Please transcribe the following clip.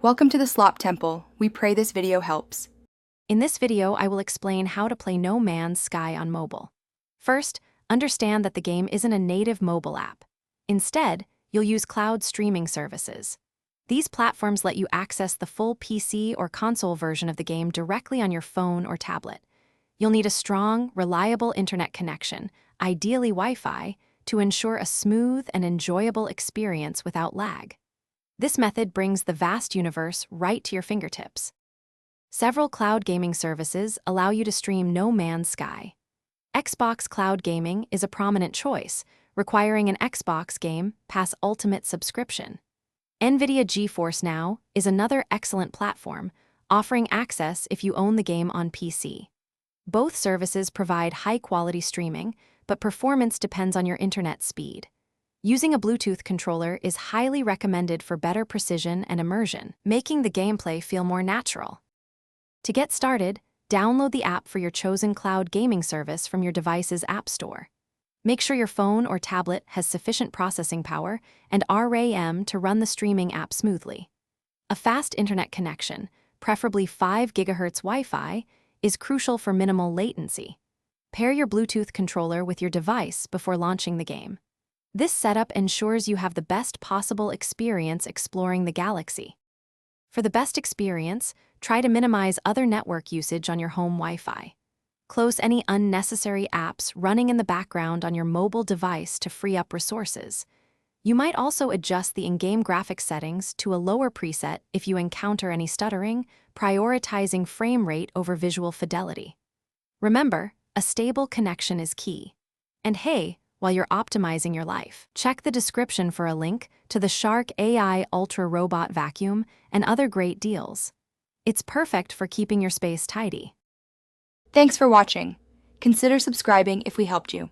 Welcome to the Slop Temple. We pray this video helps. In this video, I will explain how to play No Man's Sky on mobile. First, understand that the game isn't a native mobile app. Instead, you'll use cloud streaming services. These platforms let you access the full PC or console version of the game directly on your phone or tablet. You'll need a strong, reliable internet connection, ideally Wi-Fi, to ensure a smooth and enjoyable experience without lag. This method brings the vast universe right to your fingertips. Several cloud gaming services allow you to stream No Man's Sky. Xbox Cloud Gaming is a prominent choice, requiring an Xbox Game Pass Ultimate subscription. NVIDIA GeForce Now is another excellent platform, offering access if you own the game on PC. Both services provide high-quality streaming, but performance depends on your internet speed. Using a Bluetooth controller is highly recommended for better precision and immersion, making the gameplay feel more natural. To get started, download the app for your chosen cloud gaming service from your device's app store. Make sure your phone or tablet has sufficient processing power and RAM to run the streaming app smoothly. A fast internet connection, preferably 5 GHz Wi-Fi, is crucial for minimal latency. Pair your Bluetooth controller with your device before launching the game. This setup ensures you have the best possible experience exploring the galaxy. For the best experience, try to minimize other network usage on your home Wi-Fi. Close any unnecessary apps running in the background on your mobile device to free up resources. You might also adjust the in-game graphics settings to a lower preset if you encounter any stuttering, prioritizing frame rate over visual fidelity. Remember, a stable connection is key. And hey, while you're optimizing your life, check the description for a link to the Shark AI Ultra Robot Vacuum and other great deals. It's perfect for keeping your space tidy. Thanks for watching. Consider subscribing if we helped you.